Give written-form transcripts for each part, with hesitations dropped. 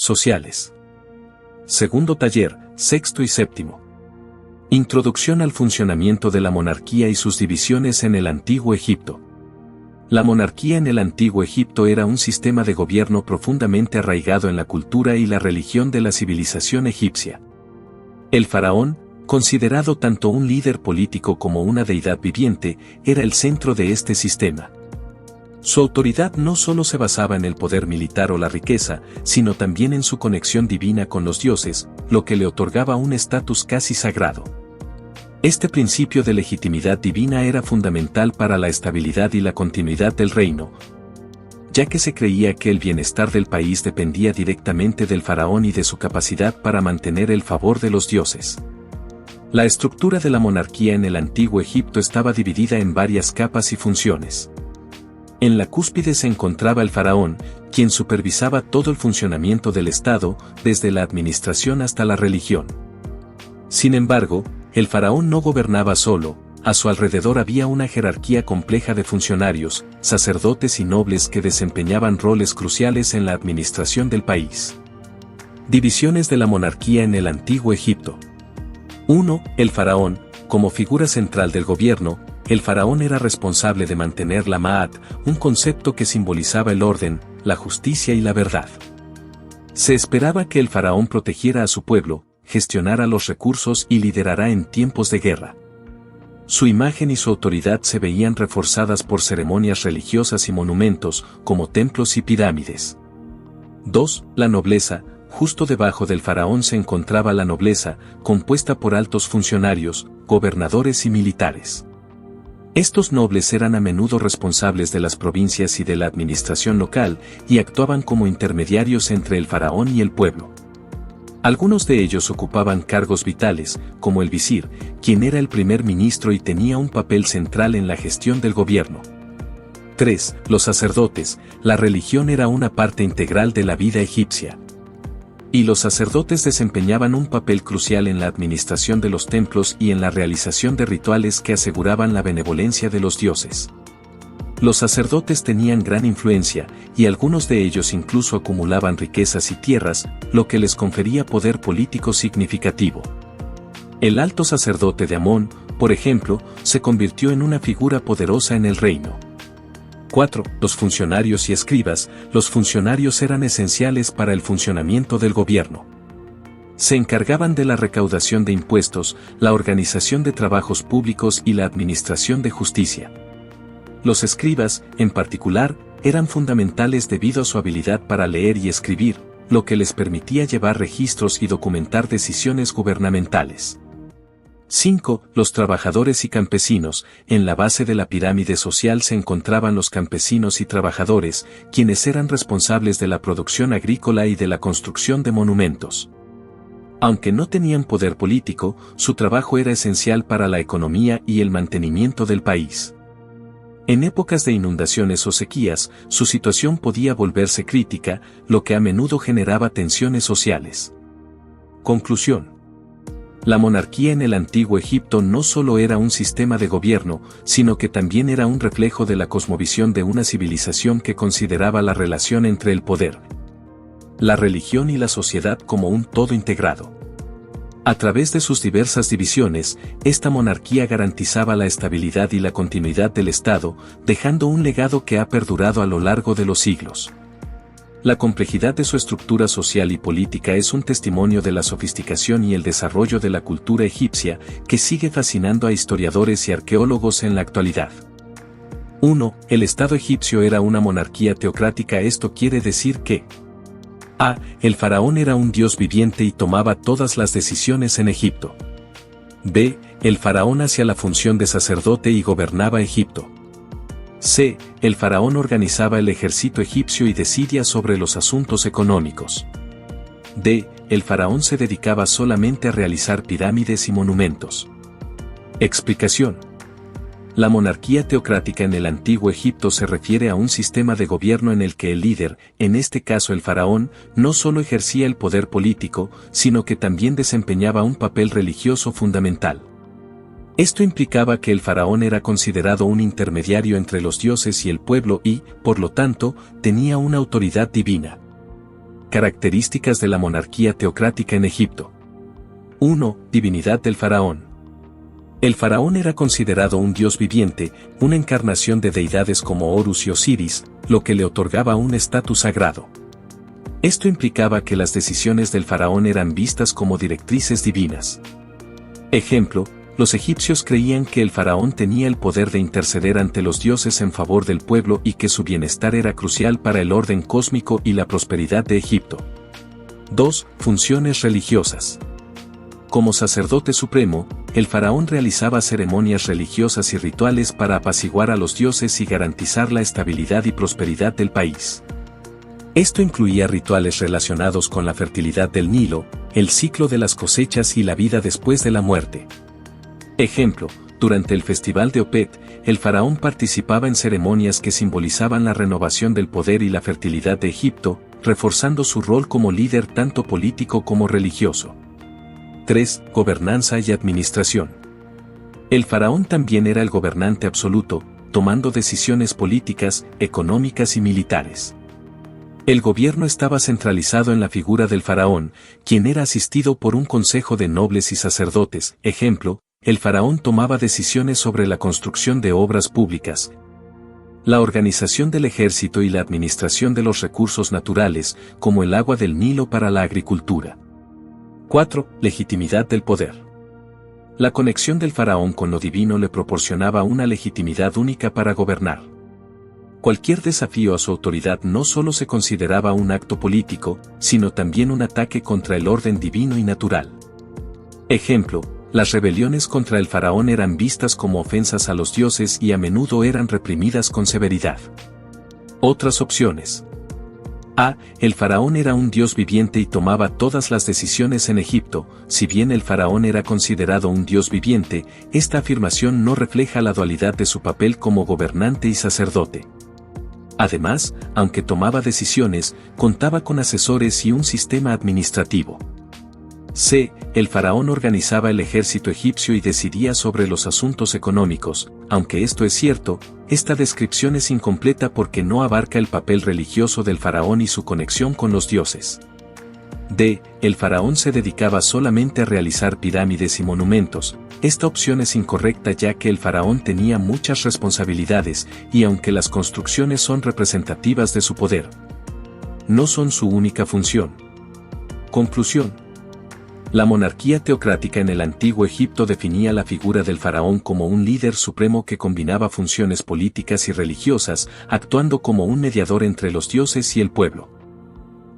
sociales. Segundo taller, sexto y séptimo. Introducción al funcionamiento de la monarquía y sus divisiones en el Antiguo Egipto. La monarquía en el Antiguo Egipto era un sistema de gobierno profundamente arraigado en la cultura y la religión de la civilización egipcia. El faraón, considerado tanto un líder político como una deidad viviente, era el centro de este sistema. Su autoridad no solo se basaba en el poder militar o la riqueza, sino también en su conexión divina con los dioses, lo que le otorgaba un estatus casi sagrado. Este principio de legitimidad divina era fundamental para la estabilidad y la continuidad del reino, ya que se creía que el bienestar del país dependía directamente del faraón y de su capacidad para mantener el favor de los dioses. La estructura de la monarquía en el Antiguo Egipto estaba dividida en varias capas y funciones. En la cúspide se encontraba el faraón, quien supervisaba todo el funcionamiento del Estado, desde la administración hasta la religión. Sin embargo, el faraón no gobernaba solo, a su alrededor había una jerarquía compleja de funcionarios, sacerdotes y nobles que desempeñaban roles cruciales en la administración del país. Divisiones de la monarquía en el Antiguo Egipto. 1. El faraón, como figura central del gobierno. El faraón era responsable de mantener la Ma'at, un concepto que simbolizaba el orden, la justicia y la verdad. Se esperaba que el faraón protegiera a su pueblo, gestionara los recursos y liderara en tiempos de guerra. Su imagen y su autoridad se veían reforzadas por ceremonias religiosas y monumentos, como templos y pirámides. 2. La nobleza. Justo debajo del faraón se encontraba la nobleza, compuesta por altos funcionarios, gobernadores y militares. Estos nobles eran a menudo responsables de las provincias y de la administración local, y actuaban como intermediarios entre el faraón y el pueblo. Algunos de ellos ocupaban cargos vitales, como el visir, quien era el primer ministro y tenía un papel central en la gestión del gobierno. 3. Los sacerdotes. La religión era una parte integral de la vida egipcia. Y los sacerdotes desempeñaban un papel crucial en la administración de los templos y en la realización de rituales que aseguraban la benevolencia de los dioses. Los sacerdotes tenían gran influencia, y algunos de ellos incluso acumulaban riquezas y tierras, lo que les confería poder político significativo. El alto sacerdote de Amón, por ejemplo, se convirtió en una figura poderosa en el reino. 4. Los funcionarios y escribas. Los funcionarios eran esenciales para el funcionamiento del gobierno. Se encargaban de la recaudación de impuestos, la organización de trabajos públicos y la administración de justicia. Los escribas, en particular, eran fundamentales debido a su habilidad para leer y escribir, lo que les permitía llevar registros y documentar decisiones gubernamentales. 5. Los trabajadores y campesinos. En la base de la pirámide social se encontraban los campesinos y trabajadores, quienes eran responsables de la producción agrícola y de la construcción de monumentos. Aunque no tenían poder político, su trabajo era esencial para la economía y el mantenimiento del país. En épocas de inundaciones o sequías, su situación podía volverse crítica, lo que a menudo generaba tensiones sociales. Conclusión. La monarquía en el Antiguo Egipto no solo era un sistema de gobierno, sino que también era un reflejo de la cosmovisión de una civilización que consideraba la relación entre el poder, la religión y la sociedad como un todo integrado. A través de sus diversas divisiones, esta monarquía garantizaba la estabilidad y la continuidad del Estado, dejando un legado que ha perdurado a lo largo de los siglos. La complejidad de su estructura social y política es un testimonio de la sofisticación y el desarrollo de la cultura egipcia, que sigue fascinando a historiadores y arqueólogos en la actualidad. 1. El Estado egipcio era una monarquía teocrática. Esto quiere decir que a. El faraón era un dios viviente y tomaba todas las decisiones en Egipto. B. El faraón hacía la función de sacerdote y gobernaba Egipto. C. El faraón organizaba el ejército egipcio y decidía sobre los asuntos económicos. D. El faraón se dedicaba solamente a realizar pirámides y monumentos. Explicación. La monarquía teocrática en el Antiguo Egipto se refiere a un sistema de gobierno en el que el líder, en este caso el faraón, no solo ejercía el poder político, sino que también desempeñaba un papel religioso fundamental. Esto implicaba que el faraón era considerado un intermediario entre los dioses y el pueblo y, por lo tanto, tenía una autoridad divina. Características de la monarquía teocrática en Egipto. 1. Divinidad del faraón. El faraón era considerado un dios viviente, una encarnación de deidades como Horus y Osiris, lo que le otorgaba un estatus sagrado. Esto implicaba que las decisiones del faraón eran vistas como directrices divinas. Ejemplo, los egipcios creían que el faraón tenía el poder de interceder ante los dioses en favor del pueblo y que su bienestar era crucial para el orden cósmico y la prosperidad de Egipto. 2. Funciones religiosas. Como sacerdote supremo, el faraón realizaba ceremonias religiosas y rituales para apaciguar a los dioses y garantizar la estabilidad y prosperidad del país. Esto incluía rituales relacionados con la fertilidad del Nilo, el ciclo de las cosechas y la vida después de la muerte. Ejemplo, durante el festival de Opet, el faraón participaba en ceremonias que simbolizaban la renovación del poder y la fertilidad de Egipto, reforzando su rol como líder tanto político como religioso. 3. Gobernanza y administración. El faraón también era el gobernante absoluto, tomando decisiones políticas, económicas y militares. El gobierno estaba centralizado en la figura del faraón, quien era asistido por un consejo de nobles y sacerdotes. Ejemplo, el faraón tomaba decisiones sobre la construcción de obras públicas, la organización del ejército y la administración de los recursos naturales, como el agua del Nilo para la agricultura. 4. Legitimidad del poder. La conexión del faraón con lo divino le proporcionaba una legitimidad única para gobernar. Cualquier desafío a su autoridad no solo se consideraba un acto político, sino también un ataque contra el orden divino y natural. Ejemplo, las rebeliones contra el faraón eran vistas como ofensas a los dioses y a menudo eran reprimidas con severidad. Otras opciones. A. El faraón era un dios viviente y tomaba todas las decisiones en Egipto. Si bien el faraón era considerado un dios viviente, esta afirmación no refleja la dualidad de su papel como gobernante y sacerdote. Además, aunque tomaba decisiones, contaba con asesores y un sistema administrativo. C. El faraón organizaba el ejército egipcio y decidía sobre los asuntos económicos. Aunque esto es cierto, esta descripción es incompleta porque no abarca el papel religioso del faraón y su conexión con los dioses. D. El faraón se dedicaba solamente a realizar pirámides y monumentos. Esta opción es incorrecta ya que el faraón tenía muchas responsabilidades y aunque las construcciones son representativas de su poder, no son su única función. Conclusión. La monarquía teocrática en el antiguo Egipto definía la figura del faraón como un líder supremo que combinaba funciones políticas y religiosas, actuando como un mediador entre los dioses y el pueblo.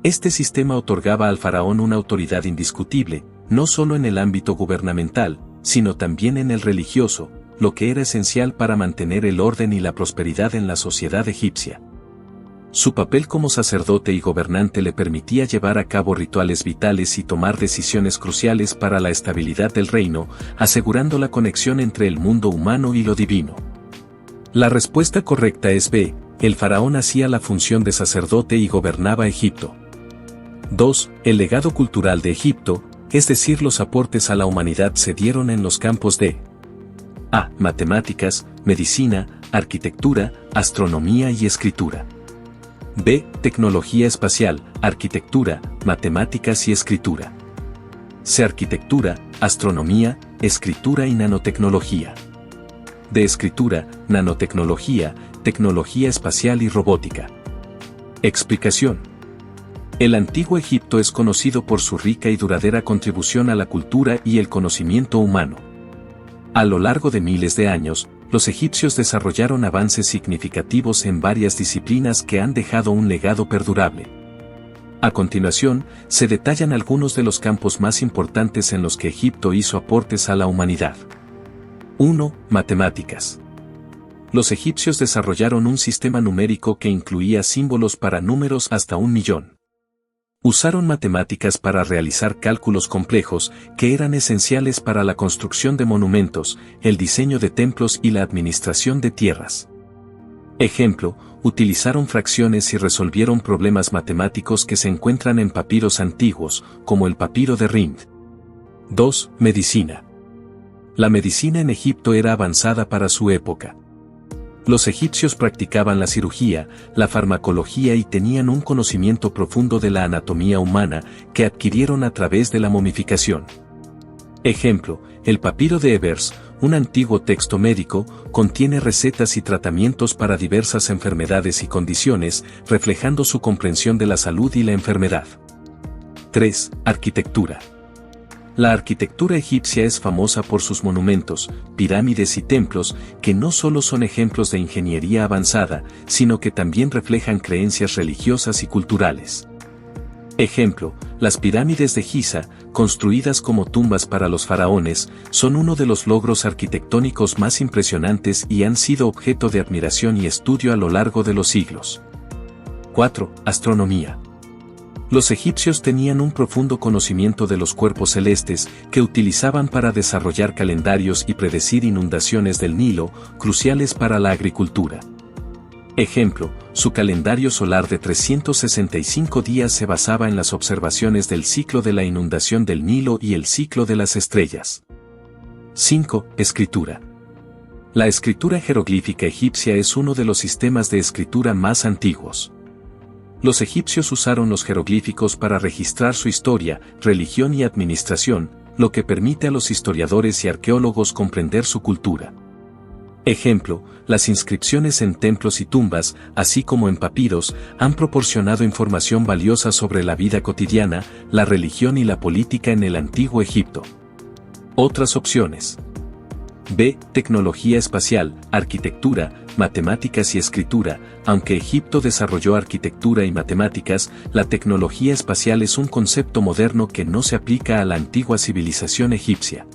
Este sistema otorgaba al faraón una autoridad indiscutible, no solo en el ámbito gubernamental, sino también en el religioso, lo que era esencial para mantener el orden y la prosperidad en la sociedad egipcia. Su papel como sacerdote y gobernante le permitía llevar a cabo rituales vitales y tomar decisiones cruciales para la estabilidad del reino, asegurando la conexión entre el mundo humano y lo divino. La respuesta correcta es B. El faraón hacía la función de sacerdote y gobernaba Egipto. 2. El legado cultural de Egipto, es decir, los aportes a la humanidad se dieron en los campos de A. Matemáticas, medicina, arquitectura, astronomía y escritura. B. Tecnología espacial, arquitectura, matemáticas y escritura. C. Arquitectura, astronomía, escritura y nanotecnología. D. Escritura, nanotecnología, tecnología espacial y robótica. Explicación. El antiguo Egipto es conocido por su rica y duradera contribución a la cultura y el conocimiento humano. A lo largo de miles de años, los egipcios desarrollaron avances significativos en varias disciplinas que han dejado un legado perdurable. A continuación, se detallan algunos de los campos más importantes en los que Egipto hizo aportes a la humanidad. 1. Matemáticas. Los egipcios desarrollaron un sistema numérico que incluía símbolos para números hasta 1.000.000. Usaron matemáticas para realizar cálculos complejos que eran esenciales para la construcción de monumentos, el diseño de templos y la administración de tierras. Ejemplo, utilizaron fracciones y resolvieron problemas matemáticos que se encuentran en papiros antiguos, como el papiro de Rind. 2. Medicina. La medicina en Egipto era avanzada para su época. Los egipcios practicaban la cirugía, la farmacología y tenían un conocimiento profundo de la anatomía humana que adquirieron a través de la momificación. Ejemplo, el papiro de Ebers, un antiguo texto médico, contiene recetas y tratamientos para diversas enfermedades y condiciones, reflejando su comprensión de la salud y la enfermedad. 3. Arquitectura. La arquitectura egipcia es famosa por sus monumentos, pirámides y templos, que no solo son ejemplos de ingeniería avanzada, sino que también reflejan creencias religiosas y culturales. Ejemplo, las pirámides de Giza, construidas como tumbas para los faraones, son uno de los logros arquitectónicos más impresionantes y han sido objeto de admiración y estudio a lo largo de los siglos. 4. Astronomía. Los egipcios tenían un profundo conocimiento de los cuerpos celestes que utilizaban para desarrollar calendarios y predecir inundaciones del Nilo, cruciales para la agricultura. Ejemplo, su calendario solar de 365 días se basaba en las observaciones del ciclo de la inundación del Nilo y el ciclo de las estrellas. 5. Escritura. La escritura jeroglífica egipcia es uno de los sistemas de escritura más antiguos. Los egipcios usaron los jeroglíficos para registrar su historia, religión y administración, lo que permite a los historiadores y arqueólogos comprender su cultura. Ejemplo, las inscripciones en templos y tumbas, así como en papiros, han proporcionado información valiosa sobre la vida cotidiana, la religión y la política en el antiguo Egipto. Otras opciones. B. Tecnología espacial, arquitectura, matemáticas y escritura. Aunque Egipto desarrolló arquitectura y matemáticas, la tecnología espacial es un concepto moderno que no se aplica a la antigua civilización egipcia.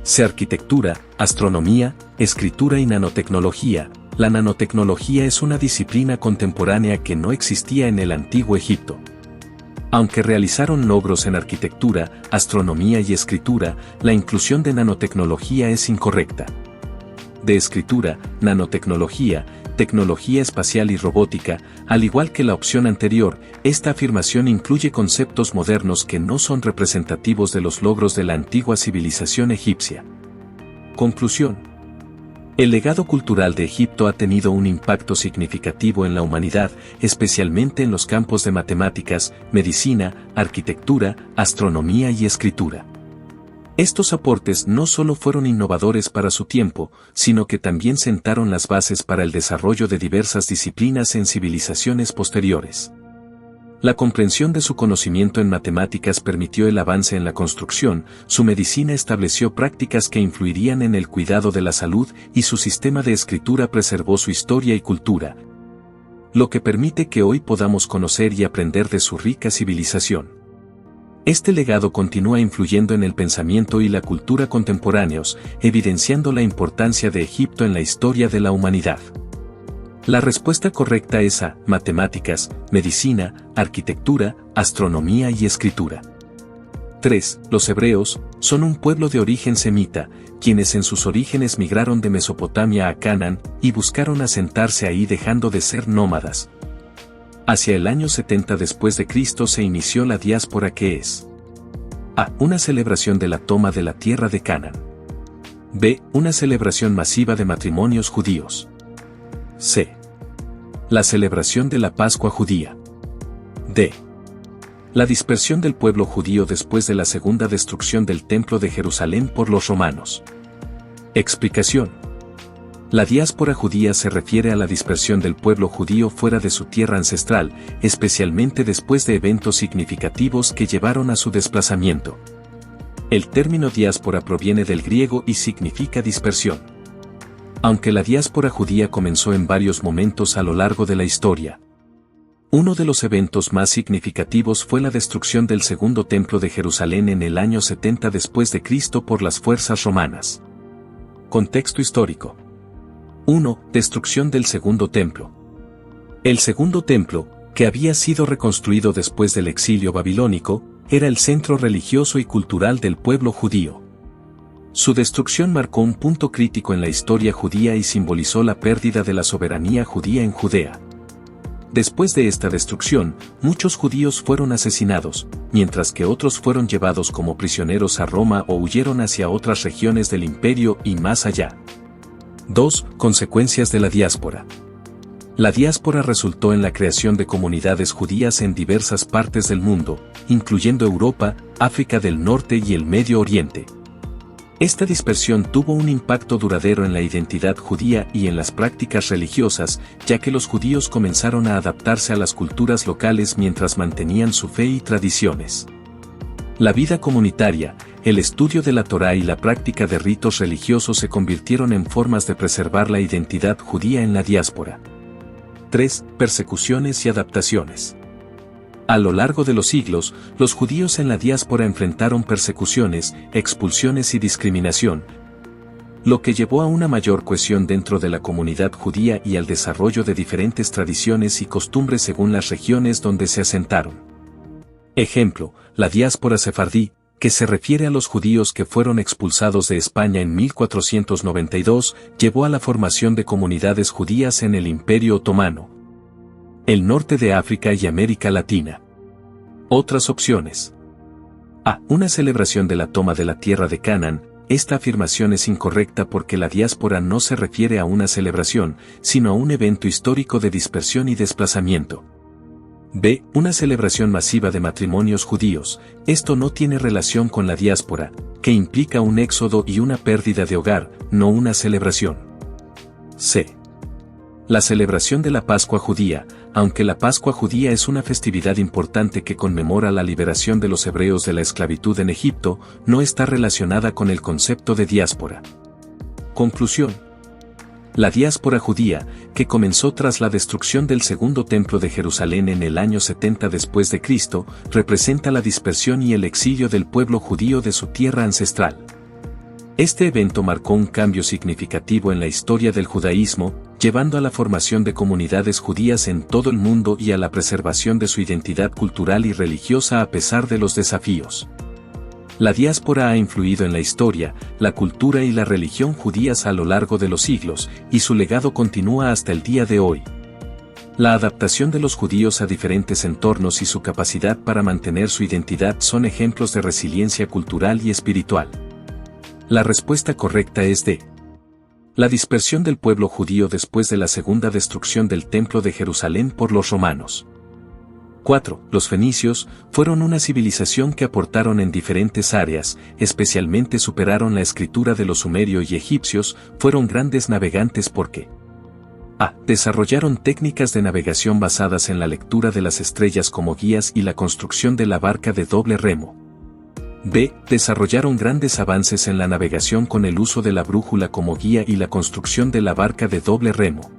C. Arquitectura, astronomía, escritura y nanotecnología. La nanotecnología es una disciplina contemporánea que no existía en el antiguo Egipto. Aunque realizaron logros en arquitectura, astronomía y escritura, la inclusión de nanotecnología es incorrecta. De escritura, nanotecnología, tecnología espacial y robótica, al igual que la opción anterior, esta afirmación incluye conceptos modernos que no son representativos de los logros de la antigua civilización egipcia. Conclusión. El legado cultural de Egipto ha tenido un impacto significativo en la humanidad, especialmente en los campos de matemáticas, medicina, arquitectura, astronomía y escritura. Estos aportes no solo fueron innovadores para su tiempo, sino que también sentaron las bases para el desarrollo de diversas disciplinas en civilizaciones posteriores. La comprensión de su conocimiento en matemáticas permitió el avance en la construcción, su medicina estableció prácticas que influirían en el cuidado de la salud y su sistema de escritura preservó su historia y cultura, lo que permite que hoy podamos conocer y aprender de su rica civilización. Este legado continúa influyendo en el pensamiento y la cultura contemporáneos, evidenciando la importancia de Egipto en la historia de la humanidad. La respuesta correcta es A. Matemáticas, medicina, arquitectura, astronomía y escritura. 3. Los hebreos son un pueblo de origen semita, quienes en sus orígenes migraron de Mesopotamia a Canaán y buscaron asentarse ahí dejando de ser nómadas. Hacia el año 70 después de Cristo se inició la diáspora que es A. Una celebración de la toma de la tierra de Canaán. B. Una celebración masiva de matrimonios judíos. C. La celebración de la Pascua judía. D. La dispersión del pueblo judío después de la segunda destrucción del Templo de Jerusalén por los romanos. Explicación. La diáspora judía se refiere a la dispersión del pueblo judío fuera de su tierra ancestral, especialmente después de eventos significativos que llevaron a su desplazamiento. El término diáspora proviene del griego y significa dispersión. Aunque la diáspora judía comenzó en varios momentos a lo largo de la historia, uno de los eventos más significativos fue la destrucción del segundo templo de Jerusalén en el año 70 después de Cristo por las fuerzas romanas. Contexto histórico. 1. Destrucción del segundo templo. El segundo templo, que había sido reconstruido después del exilio babilónico, era el centro religioso y cultural del pueblo judío. Su destrucción marcó un punto crítico en la historia judía y simbolizó la pérdida de la soberanía judía en Judea. Después de esta destrucción, muchos judíos fueron asesinados, mientras que otros fueron llevados como prisioneros a Roma o huyeron hacia otras regiones del imperio y más allá. 2. Consecuencias de la diáspora. La diáspora resultó en la creación de comunidades judías en diversas partes del mundo, incluyendo Europa, África del Norte y el Medio Oriente. Esta dispersión tuvo un impacto duradero en la identidad judía y en las prácticas religiosas, ya que los judíos comenzaron a adaptarse a las culturas locales mientras mantenían su fe y tradiciones. La vida comunitaria, el estudio de la Torá y la práctica de ritos religiosos se convirtieron en formas de preservar la identidad judía en la diáspora. 3. Persecuciones y adaptaciones. A lo largo de los siglos, los judíos en la diáspora enfrentaron persecuciones, expulsiones y discriminación, lo que llevó a una mayor cohesión dentro de la comunidad judía y al desarrollo de diferentes tradiciones y costumbres según las regiones donde se asentaron. Ejemplo, la diáspora sefardí, que se refiere a los judíos que fueron expulsados de España en 1492, llevó a la formación de comunidades judías en el Imperio Otomano, el norte de África y América Latina. Otras opciones. A. Una celebración de la toma de la tierra de Canaán. Esta afirmación es incorrecta porque la diáspora no se refiere a una celebración, sino a un evento histórico de dispersión y desplazamiento. B. Una celebración masiva de matrimonios judíos. Esto no tiene relación con la diáspora, que implica un éxodo y una pérdida de hogar, no una celebración. C. La celebración de la Pascua judía. Aunque la Pascua judía es una festividad importante que conmemora la liberación de los hebreos de la esclavitud en Egipto, no está relacionada con el concepto de diáspora. Conclusión. La diáspora judía, que comenzó tras la destrucción del Segundo Templo de Jerusalén en el año 70 después de Cristo, representa la dispersión y el exilio del pueblo judío de su tierra ancestral. Este evento marcó un cambio significativo en la historia del judaísmo, llevando a la formación de comunidades judías en todo el mundo y a la preservación de su identidad cultural y religiosa a pesar de los desafíos. La diáspora ha influido en la historia, la cultura y la religión judías a lo largo de los siglos, y su legado continúa hasta el día de hoy. La adaptación de los judíos a diferentes entornos y su capacidad para mantener su identidad son ejemplos de resiliencia cultural y espiritual. La respuesta correcta es D. La dispersión del pueblo judío después de la segunda destrucción del Templo de Jerusalén por los romanos. 4. Los fenicios fueron una civilización que aportaron en diferentes áreas, especialmente superaron la escritura de los sumerios y egipcios, fueron grandes navegantes porque A. Desarrollaron técnicas de navegación basadas en la lectura de las estrellas como guías y la construcción de la barca de doble remo. B. Desarrollaron grandes avances en la navegación con el uso de la brújula como guía y la construcción de la barca de doble remo.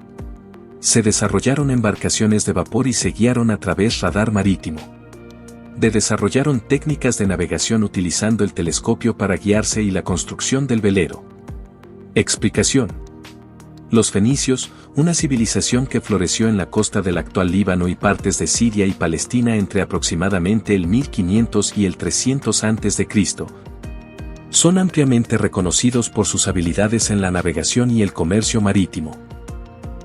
Se desarrollaron embarcaciones de vapor y se guiaron a través radar marítimo. D. Desarrollaron técnicas de navegación utilizando el telescopio para guiarse y la construcción del velero. Explicación. Los fenicios, una civilización que floreció en la costa del actual Líbano y partes de Siria y Palestina entre aproximadamente el 1500 y el 300 a.C., son ampliamente reconocidos por sus habilidades en la navegación y el comercio marítimo.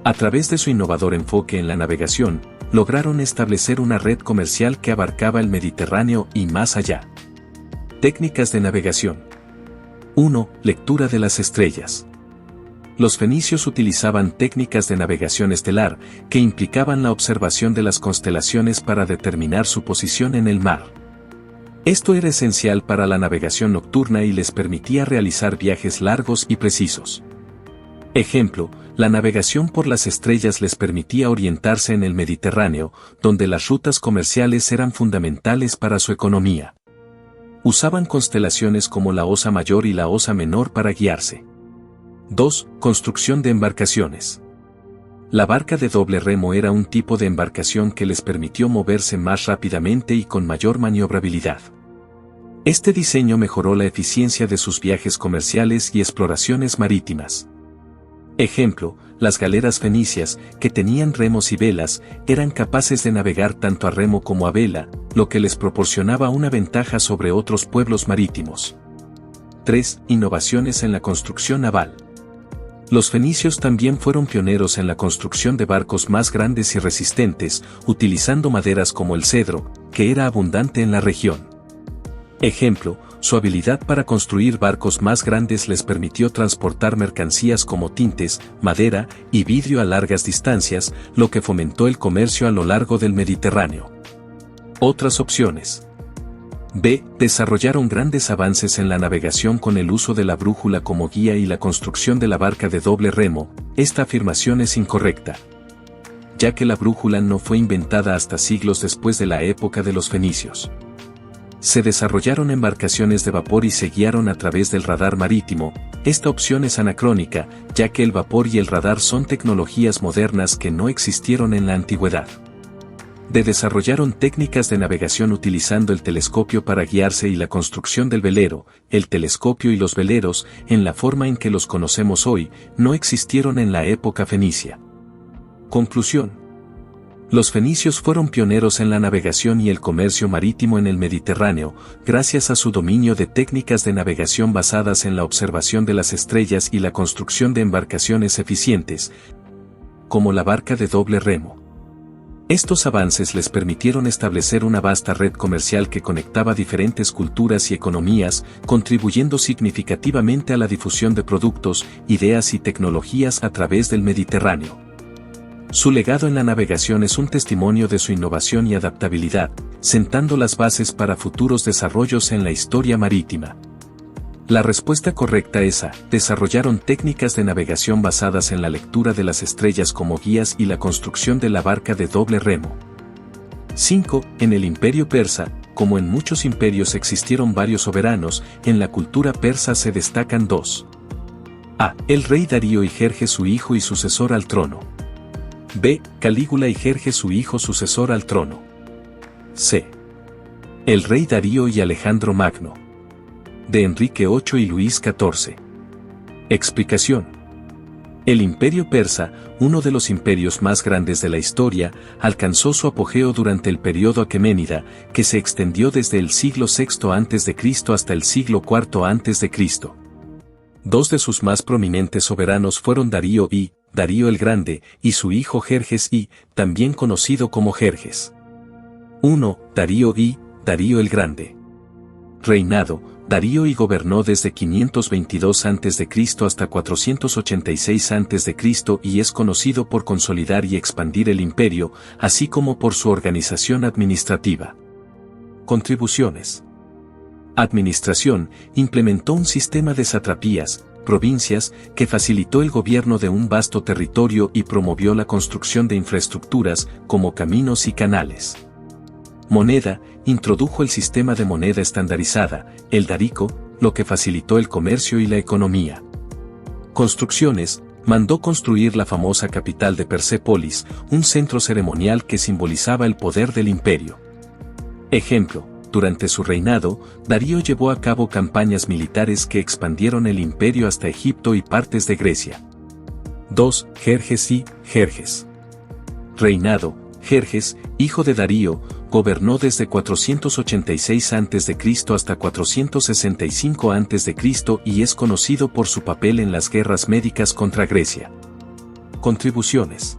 A través de su innovador enfoque en la navegación, lograron establecer una red comercial que abarcaba el Mediterráneo y más allá. Técnicas de navegación. 1. Lectura de las estrellas. Los fenicios utilizaban técnicas de navegación estelar, que implicaban la observación de las constelaciones para determinar su posición en el mar. Esto era esencial para la navegación nocturna y les permitía realizar viajes largos y precisos. Ejemplo, la navegación por las estrellas les permitía orientarse en el Mediterráneo, donde las rutas comerciales eran fundamentales para su economía. Usaban constelaciones como la Osa Mayor y la Osa Menor para guiarse. 2. Construcción de embarcaciones. La barca de doble remo era un tipo de embarcación que les permitió moverse más rápidamente y con mayor maniobrabilidad. Este diseño mejoró la eficiencia de sus viajes comerciales y exploraciones marítimas. Ejemplo, las galeras fenicias, que tenían remos y velas, eran capaces de navegar tanto a remo como a vela, lo que les proporcionaba una ventaja sobre otros pueblos marítimos. 3. Innovaciones en la construcción naval. Los fenicios también fueron pioneros en la construcción de barcos más grandes y resistentes, utilizando maderas como el cedro, que era abundante en la región. Ejemplo, su habilidad para construir barcos más grandes les permitió transportar mercancías como tintes, madera y vidrio a largas distancias, lo que fomentó el comercio a lo largo del Mediterráneo. Otras opciones. B. Desarrollaron grandes avances en la navegación con el uso de la brújula como guía y la construcción de la barca de doble remo. Esta afirmación es incorrecta, ya que la brújula no fue inventada hasta siglos después de la época de los fenicios. Se desarrollaron embarcaciones de vapor y se guiaron a través del radar marítimo. Esta opción es anacrónica, ya que el vapor y el radar son tecnologías modernas que no existieron en la antigüedad. Desarrollaron técnicas de navegación utilizando el telescopio para guiarse y la construcción del velero. El telescopio y los veleros, en la forma en que los conocemos hoy, no existieron en la época fenicia. Conclusión. Los fenicios fueron pioneros en la navegación y el comercio marítimo en el Mediterráneo, gracias a su dominio de técnicas de navegación basadas en la observación de las estrellas y la construcción de embarcaciones eficientes, como la barca de doble remo. Estos avances les permitieron establecer una vasta red comercial que conectaba diferentes culturas y economías, contribuyendo significativamente a la difusión de productos, ideas y tecnologías a través del Mediterráneo. Su legado en la navegación es un testimonio de su innovación y adaptabilidad, sentando las bases para futuros desarrollos en la historia marítima. La respuesta correcta es A. Desarrollaron técnicas de navegación basadas en la lectura de las estrellas como guías y la construcción de la barca de doble remo. 5. En el Imperio Persa, como en muchos imperios existieron varios soberanos, en la cultura persa se destacan dos. A. El rey Darío y Jerjes su hijo y sucesor al trono. B. Calígula y Jerjes su hijo sucesor al trono. C. El rey Darío y Alejandro Magno. De Enrique VIII y Luis XIV. Explicación. El Imperio Persa, uno de los imperios más grandes de la historia, alcanzó su apogeo durante el período aqueménida, que se extendió desde el siglo VI a.C. hasta el siglo IV a.C. Dos de sus más prominentes soberanos fueron Darío I, Darío el Grande, y su hijo Jerjes I, también conocido como Jerjes. 1. Darío I, Darío el Grande. Reinado. Darío I gobernó desde 522 a.C. hasta 486 a.C. y es conocido por consolidar y expandir el imperio, así como por su organización administrativa. Contribuciones. Administración. Implementó un sistema de satrapías, provincias, que facilitó el gobierno de un vasto territorio y promovió la construcción de infraestructuras, como caminos y canales. Moneda. Introdujo el sistema de moneda estandarizada, el darico, lo que facilitó el comercio y la economía. Construcciones. Mandó construir la famosa capital de Persépolis, un centro ceremonial que simbolizaba el poder del imperio. Ejemplo. Durante su reinado, Darío llevó a cabo campañas militares que expandieron el imperio hasta Egipto y partes de Grecia. 2. Jerjes I, Jerjes. Reinado. Jerjes, hijo de Darío, gobernó desde 486 a.C. hasta 465 a.C. y es conocido por su papel en las guerras médicas contra Grecia. Contribuciones.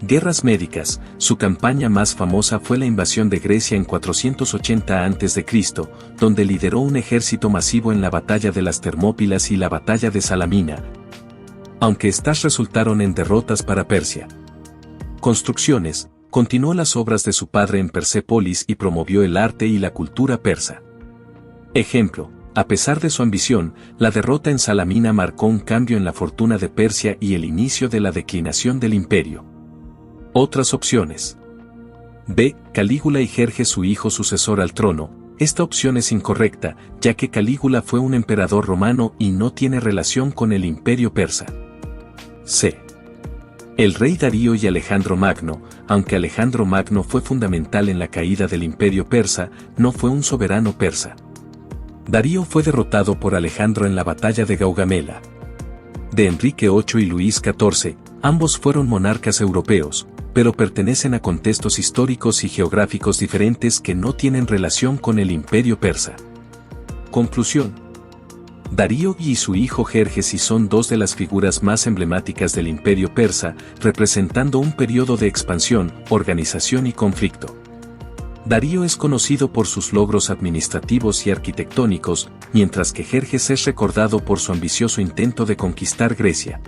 Guerras médicas. Su campaña más famosa fue la invasión de Grecia en 480 a.C., donde lideró un ejército masivo en la batalla de las Termópilas y la batalla de Salamina, aunque estas resultaron en derrotas para Persia. Construcciones. Continuó las obras de su padre en Persépolis y promovió el arte y la cultura persa. Ejemplo. A pesar de su ambición, la derrota en Salamina marcó un cambio en la fortuna de Persia y el inicio de la declinación del imperio. Otras opciones. B. Calígula y Jerjes su hijo sucesor al trono. Esta opción es incorrecta, ya que Calígula fue un emperador romano y no tiene relación con el imperio persa. C. El rey Darío y Alejandro Magno. Aunque Alejandro Magno fue fundamental en la caída del imperio persa, no fue un soberano persa. Darío fue derrotado por Alejandro en la batalla de Gaugamela. De Enrique VIII y Luis XIV, ambos fueron monarcas europeos, pero pertenecen a contextos históricos y geográficos diferentes que no tienen relación con el imperio persa. Conclusión. Darío y su hijo Jerjes son dos de las figuras más emblemáticas del imperio persa, representando un periodo de expansión, organización y conflicto. Darío es conocido por sus logros administrativos y arquitectónicos, mientras que Jerjes es recordado por su ambicioso intento de conquistar Grecia.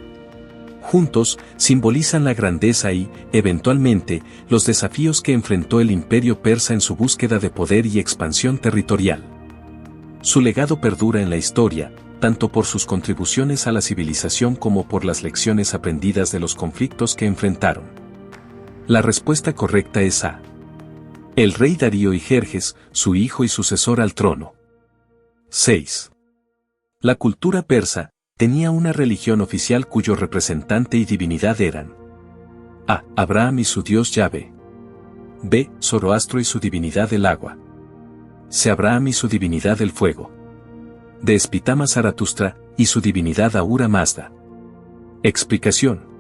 Juntos, simbolizan la grandeza y, eventualmente, los desafíos que enfrentó el imperio persa en su búsqueda de poder y expansión territorial. Su legado perdura en la historia, tanto por sus contribuciones a la civilización como por las lecciones aprendidas de los conflictos que enfrentaron. La respuesta correcta es A. El rey Darío y Jerjes, su hijo y sucesor al trono. 6. La cultura persa tenía una religión oficial cuyo representante y divinidad eran A. Abraham y su dios Yahvé. B. Zoroastro y su divinidad el agua. C. Abraham y su divinidad el fuego. D. Spitama Zaratustra y su divinidad Ahura Mazda. Explicación.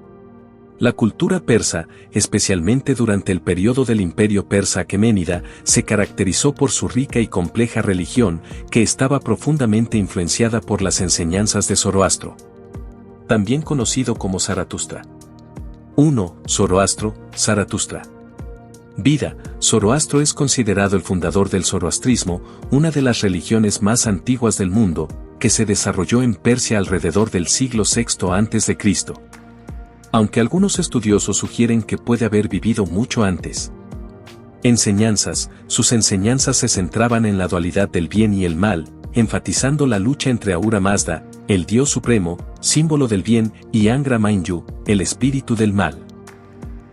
La cultura persa, especialmente durante el periodo del imperio persa aqueménida, se caracterizó por su rica y compleja religión, que estaba profundamente influenciada por las enseñanzas de Zoroastro, también conocido como Zaratustra. 1. Zoroastro, Zaratustra. Vida. Zoroastro es considerado el fundador del zoroastrismo, una de las religiones más antiguas del mundo, que se desarrolló en Persia alrededor del siglo VI a.C. Aunque algunos estudiosos sugieren que puede haber vivido mucho antes. Sus enseñanzas se centraban en la dualidad del bien y el mal, enfatizando la lucha entre Ahura Mazda, el dios supremo, símbolo del bien, y Angra Mainyu, el espíritu del mal.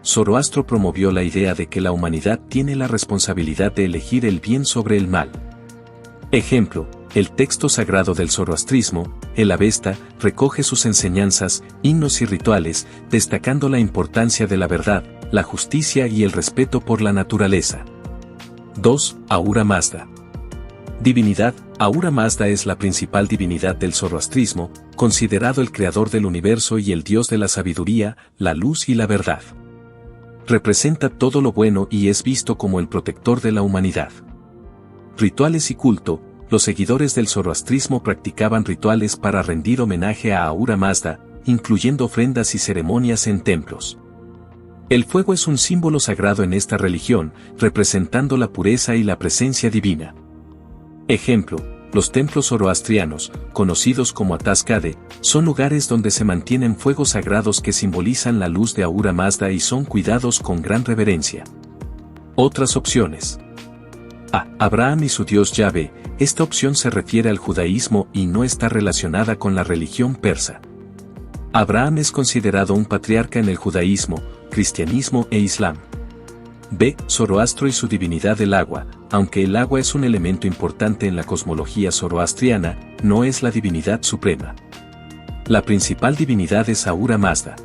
Zoroastro promovió la idea de que la humanidad tiene la responsabilidad de elegir el bien sobre el mal. Ejemplo, el texto sagrado del zoroastrismo, el Avesta, recoge sus enseñanzas, himnos y rituales, destacando la importancia de la verdad, la justicia y el respeto por la naturaleza. 2. Ahura Mazda. Divinidad. Ahura Mazda es la principal divinidad del zoroastrismo, considerado el creador del universo y el dios de la sabiduría, la luz y la verdad. Representa todo lo bueno y es visto como el protector de la humanidad. Rituales y culto. Los seguidores del zoroastrismo practicaban rituales para rendir homenaje a Ahura Mazda, incluyendo ofrendas y ceremonias en templos. El fuego es un símbolo sagrado en esta religión, representando la pureza y la presencia divina. Ejemplo, los templos zoroastrianos, conocidos como Ataskade, son lugares donde se mantienen fuegos sagrados que simbolizan la luz de Ahura Mazda y son cuidados con gran reverencia. Otras opciones. A. Abraham y su dios Yahvé. Esta opción se refiere al judaísmo y no está relacionada con la religión persa. Abraham es considerado un patriarca en el judaísmo, cristianismo e islam. B. Zoroastro y su divinidad el agua. Aunque el agua es un elemento importante en la cosmología zoroastriana, no es la divinidad suprema. La principal divinidad es Ahura Mazda.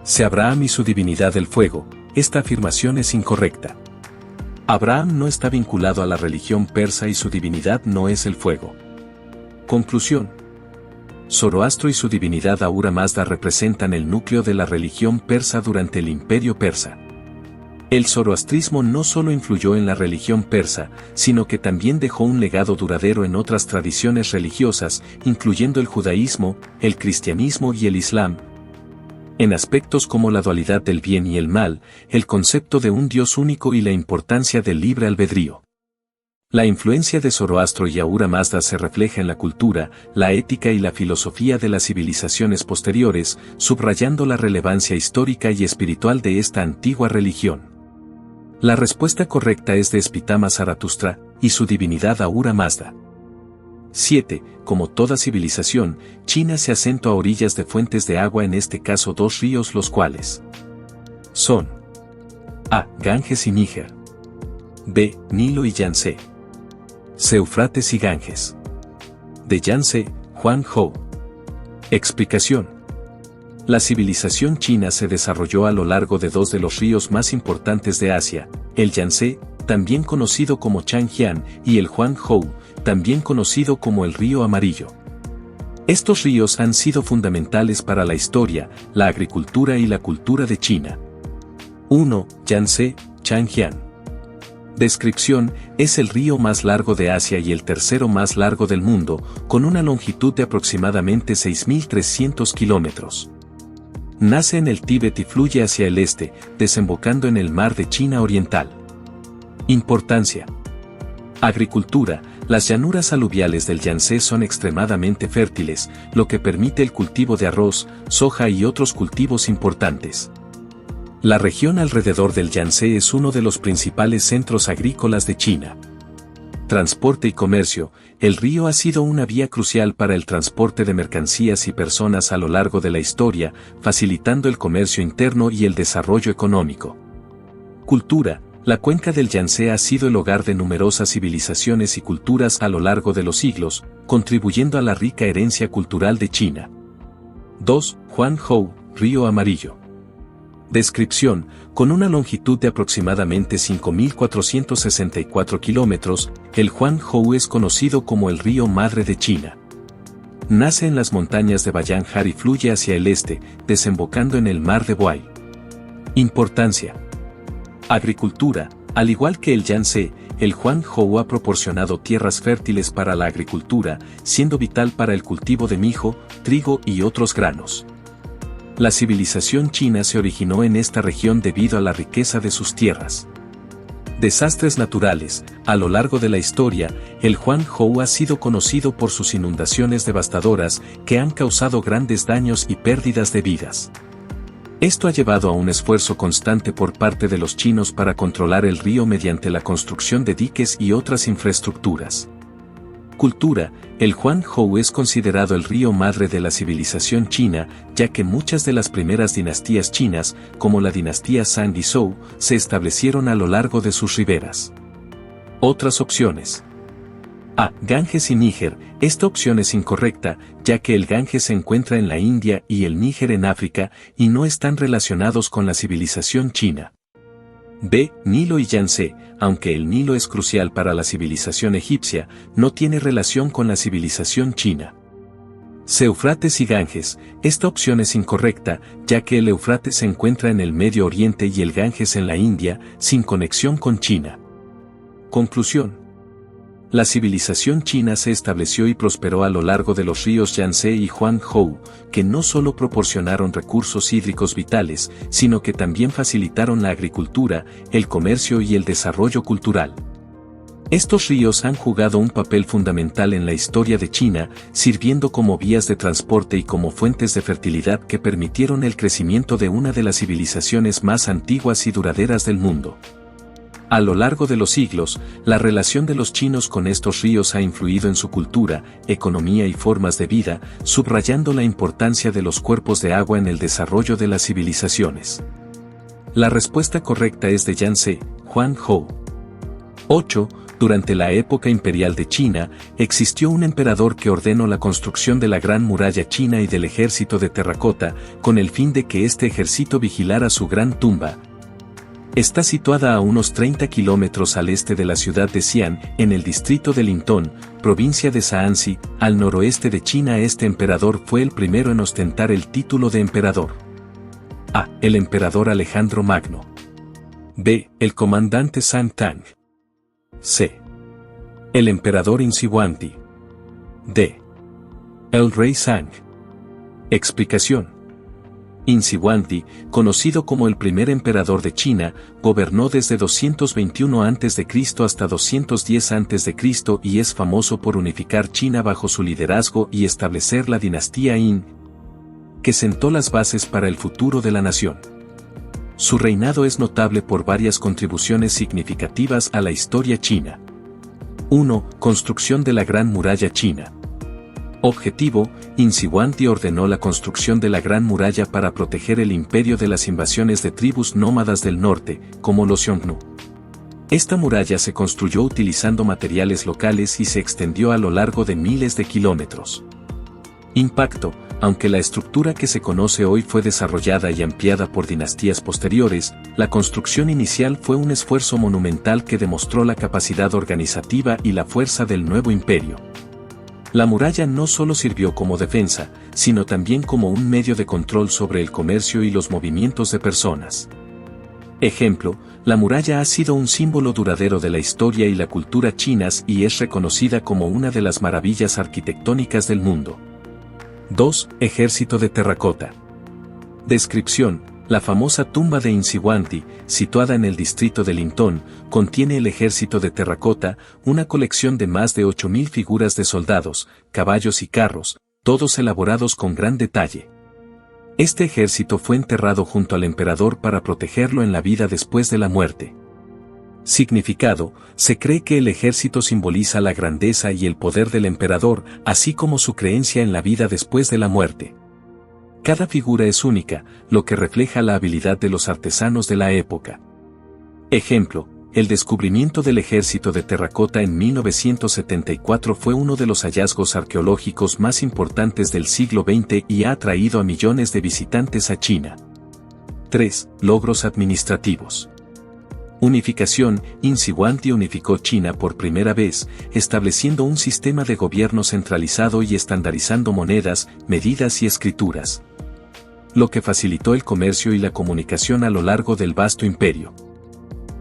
C. Abraham y su divinidad el fuego. Esta afirmación es incorrecta. Abraham no está vinculado a la religión persa y su divinidad no es el fuego. Conclusión. Zoroastro y su divinidad Ahura Mazda representan el núcleo de la religión persa durante el imperio persa. El zoroastrismo no solo influyó en la religión persa, sino que también dejó un legado duradero en otras tradiciones religiosas, incluyendo el judaísmo, el cristianismo y el islam. En aspectos como la dualidad del bien y el mal, el concepto de un Dios único y la importancia del libre albedrío. La influencia de Zoroastro y Ahura Mazda se refleja en la cultura, la ética y la filosofía de las civilizaciones posteriores, subrayando la relevancia histórica y espiritual de esta antigua religión. La respuesta correcta es de Spitama Zaratustra y su divinidad Ahura Mazda. 7. Como toda civilización, China se asentó a orillas de fuentes de agua, en este caso dos ríos, los cuales son A. Ganges y Níger. B. Nilo y Yangtze. C. Eufrates y Ganges. D. Yangtze, Huanghou. Explicación. La civilización china se desarrolló a lo largo de dos de los ríos más importantes de Asia, el Yangtze, también conocido como Changjiang, y el Huanghou, también conocido como el Río Amarillo. Estos ríos han sido fundamentales para la historia, la agricultura y la cultura de China. 1. Yangtze, Changjiang. Descripción: es el río más largo de Asia y el tercero más largo del mundo, con una longitud de aproximadamente 6.300 kilómetros. Nace en el Tíbet y fluye hacia el este, desembocando en el mar de China Oriental. Importancia. Agricultura. Las llanuras aluviales del Yangtze son extremadamente fértiles, lo que permite el cultivo de arroz, soja y otros cultivos importantes. La región alrededor del Yangtze es uno de los principales centros agrícolas de China. Transporte y comercio. El río ha sido una vía crucial para el transporte de mercancías y personas a lo largo de la historia, facilitando el comercio interno y el desarrollo económico. Cultura. La cuenca del Yangtze ha sido el hogar de numerosas civilizaciones y culturas a lo largo de los siglos, contribuyendo a la rica herencia cultural de China. 2. Huanghou, Río Amarillo. Descripción. Con una longitud de aproximadamente 5.464 kilómetros, el Huanghou es conocido como el río madre de China. Nace en las montañas de Bayanjar y fluye hacia el este, desembocando en el mar de Bohai. Importancia. Agricultura. Al igual que el Yangtze, el Huanghou ha proporcionado tierras fértiles para la agricultura, siendo vital para el cultivo de mijo, trigo y otros granos. La civilización china se originó en esta región debido a la riqueza de sus tierras. Desastres naturales. A lo largo de la historia, el Huanghou ha sido conocido por sus inundaciones devastadoras que han causado grandes daños y pérdidas de vidas. Esto ha llevado a un esfuerzo constante por parte de los chinos para controlar el río mediante la construcción de diques y otras infraestructuras. Cultura. El Huanghou es considerado el río madre de la civilización china, ya que muchas de las primeras dinastías chinas, como la dinastía Shang y Zhou, se establecieron a lo largo de sus riberas. Otras opciones. A. Ganges y Níger. Esta opción es incorrecta, ya que el Ganges se encuentra en la India y el Níger en África, y no están relacionados con la civilización china. B. Nilo y Yangtze. Aunque el Nilo es crucial para la civilización egipcia, no tiene relación con la civilización china. C. Éufrates y Ganges. Esta opción es incorrecta, ya que el Éufrates se encuentra en el Medio Oriente y el Ganges en la India, sin conexión con China. Conclusión. La civilización china se estableció y prosperó a lo largo de los ríos Yangtze y Huanghou, que no solo proporcionaron recursos hídricos vitales, sino que también facilitaron la agricultura, el comercio y el desarrollo cultural. Estos ríos han jugado un papel fundamental en la historia de China, sirviendo como vías de transporte y como fuentes de fertilidad que permitieron el crecimiento de una de las civilizaciones más antiguas y duraderas del mundo. A lo largo de los siglos, la relación de los chinos con estos ríos ha influido en su cultura, economía y formas de vida, subrayando la importancia de los cuerpos de agua en el desarrollo de las civilizaciones. La respuesta correcta es de Yangtze, Huanghou. 8. Durante la época imperial de China, existió un emperador que ordenó la construcción de la Gran Muralla China y del ejército de terracota, con el fin de que este ejército vigilara su gran tumba. Está situada a unos 30 kilómetros al este de la ciudad de Xi'an, en el distrito de Lintong, provincia de Shaanxi, al noroeste de China. Este emperador fue el primero en ostentar el título de emperador. A. El emperador Alejandro Magno. B. El comandante Zhang Tang. C. El emperador Insi Huangdi. D. El rey Zhang. Explicación. Insi Huangdi, conocido como el primer emperador de China, gobernó desde 221 a.C. hasta 210 a.C. y es famoso por unificar China bajo su liderazgo y establecer la dinastía Yin, que sentó las bases para el futuro de la nación. Su reinado es notable por varias contribuciones significativas a la historia china. 1. Construcción de la Gran Muralla China. Objetivo: Insi Huangdi ordenó la construcción de la Gran Muralla para proteger el imperio de las invasiones de tribus nómadas del norte, como los Xiongnu. Esta muralla se construyó utilizando materiales locales y se extendió a lo largo de miles de kilómetros. Impacto: aunque la estructura que se conoce hoy fue desarrollada y ampliada por dinastías posteriores, la construcción inicial fue un esfuerzo monumental que demostró la capacidad organizativa y la fuerza del nuevo imperio. La muralla no solo sirvió como defensa, sino también como un medio de control sobre el comercio y los movimientos de personas. Ejemplo: la muralla ha sido un símbolo duradero de la historia y la cultura chinas y es reconocida como una de las maravillas arquitectónicas del mundo. 2. Ejército de terracota. Descripción: La famosa tumba de Insihuanti, situada en el distrito de Lintón, contiene el ejército de terracota, una colección de más de 8.000 figuras de soldados, caballos y carros, todos elaborados con gran detalle. Este ejército fue enterrado junto al emperador para protegerlo en la vida después de la muerte. Significado: se cree que el ejército simboliza la grandeza y el poder del emperador, así como su creencia en la vida después de la muerte. Cada figura es única, lo que refleja la habilidad de los artesanos de la época. Ejemplo: el descubrimiento del ejército de terracota en 1974 fue uno de los hallazgos arqueológicos más importantes del siglo XX y ha atraído a millones de visitantes a China. 3. Logros administrativos. Unificación. Insihuanti unificó China por primera vez, estableciendo un sistema de gobierno centralizado y estandarizando monedas, medidas y escrituras, lo que facilitó el comercio y la comunicación a lo largo del vasto imperio.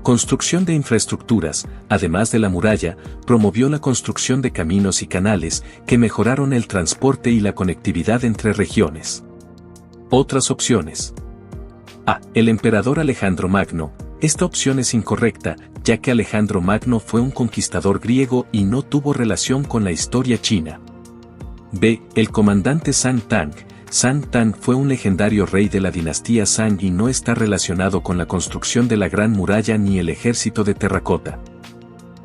Construcción de infraestructuras. Además de la muralla, promovió la construcción de caminos y canales, que mejoraron el transporte y la conectividad entre regiones. Otras opciones. A. El emperador Alejandro Magno. Esta opción es incorrecta, ya que Alejandro Magno fue un conquistador griego y no tuvo relación con la historia china. B. El comandante Zhang Tang. Zhang Tang fue un legendario rey de la dinastía Zhang y no está relacionado con la construcción de la Gran Muralla ni el ejército de terracota.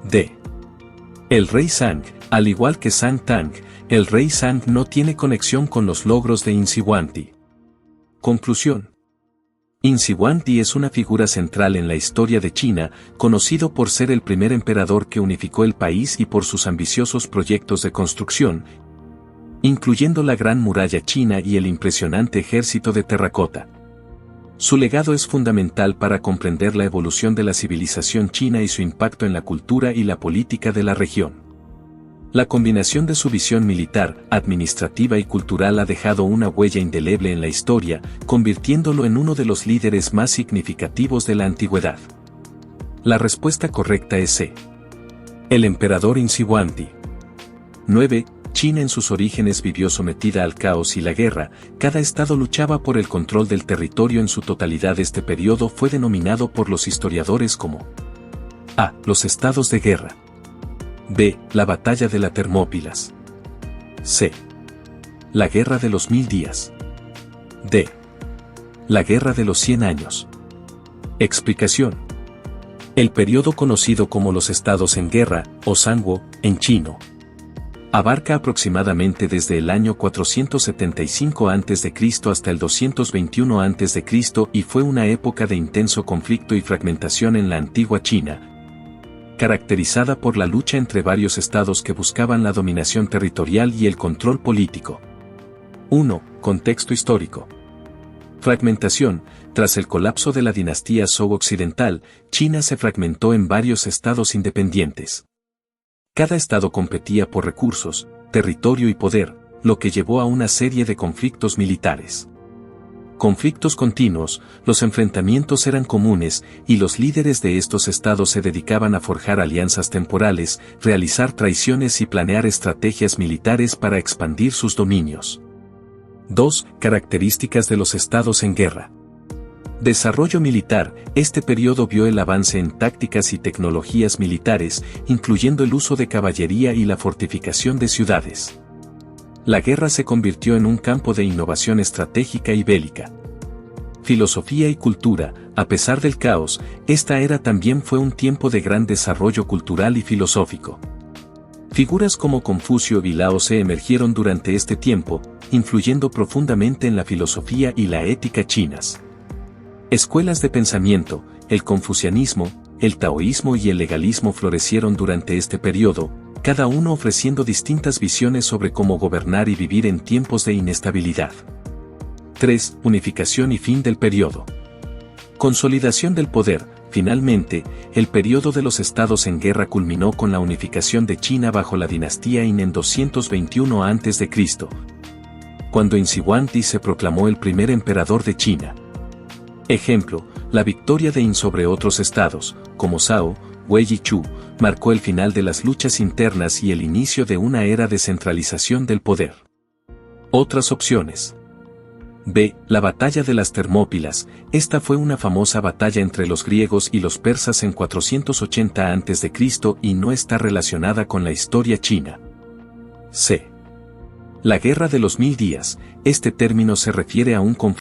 D. El rey Zhang. Al igual que Zhang Tang, el rey Zhang no tiene conexión con los logros de Insihuanti. Conclusión. Insihuanti es una figura central en la historia de China, conocido por ser el primer emperador que unificó el país y por sus ambiciosos proyectos de construcción, incluyendo la Gran Muralla China y el impresionante ejército de terracota. Su legado es fundamental para comprender la evolución de la civilización china y su impacto en la cultura y la política de la región. La combinación de su visión militar, administrativa y cultural ha dejado una huella indeleble en la historia, convirtiéndolo en uno de los líderes más significativos de la antigüedad. La respuesta correcta es C. El emperador Insihuanti. 9. China en sus orígenes vivió sometida al caos y la guerra, cada estado luchaba por el control del territorio en su totalidad. Este periodo fue denominado por los historiadores como A. Los estados de guerra. B. La batalla de la Termópilas. C. La guerra de los 1000 días. D. La guerra de los 100 años. Explicación. El periodo conocido como los estados en guerra, o Sanguo, en chino, abarca aproximadamente desde el año 475 a.C. hasta el 221 a.C. y fue una época de intenso conflicto y fragmentación en la antigua China, caracterizada por la lucha entre varios estados que buscaban la dominación territorial y el control político. 1. Contexto histórico. Fragmentación. Tras el colapso de la dinastía Zhou occidental, China se fragmentó en varios estados independientes. Cada estado competía por recursos, territorio y poder, lo que llevó a una serie de conflictos militares. Conflictos continuos, los enfrentamientos eran comunes, y los líderes de estos estados se dedicaban a forjar alianzas temporales, realizar traiciones y planear estrategias militares para expandir sus dominios. 2. Características de los estados en guerra. Desarrollo militar. Este periodo vio el avance en tácticas y tecnologías militares, incluyendo el uso de caballería y la fortificación de ciudades. La guerra se convirtió en un campo de innovación estratégica y bélica. Filosofía y cultura. A pesar del caos, esta era también fue un tiempo de gran desarrollo cultural y filosófico. Figuras como Confucio y Lao Tse emergieron durante este tiempo, influyendo profundamente en la filosofía y la ética chinas. Escuelas de pensamiento, el confucianismo, el taoísmo y el legalismo florecieron durante este periodo, cada uno ofreciendo distintas visiones sobre cómo gobernar y vivir en tiempos de inestabilidad. 3. Unificación y fin del periodo. Consolidación del poder. Finalmente, el periodo de los estados en guerra culminó con la unificación de China bajo la dinastía Qin en 221 a.C., cuando Insihuanti se proclamó el primer emperador de China. Ejemplo, la victoria de Qin sobre otros estados, como Zhao, Wei y Chu, marcó el final de las luchas internas y el inicio de una era de centralización del poder. Otras opciones. B. La batalla de las Termópilas. Esta fue una famosa batalla entre los griegos y los persas en 480 a.C. y no está relacionada con la historia china. C. La Guerra de los 1000 días. Este término se refiere a un conflicto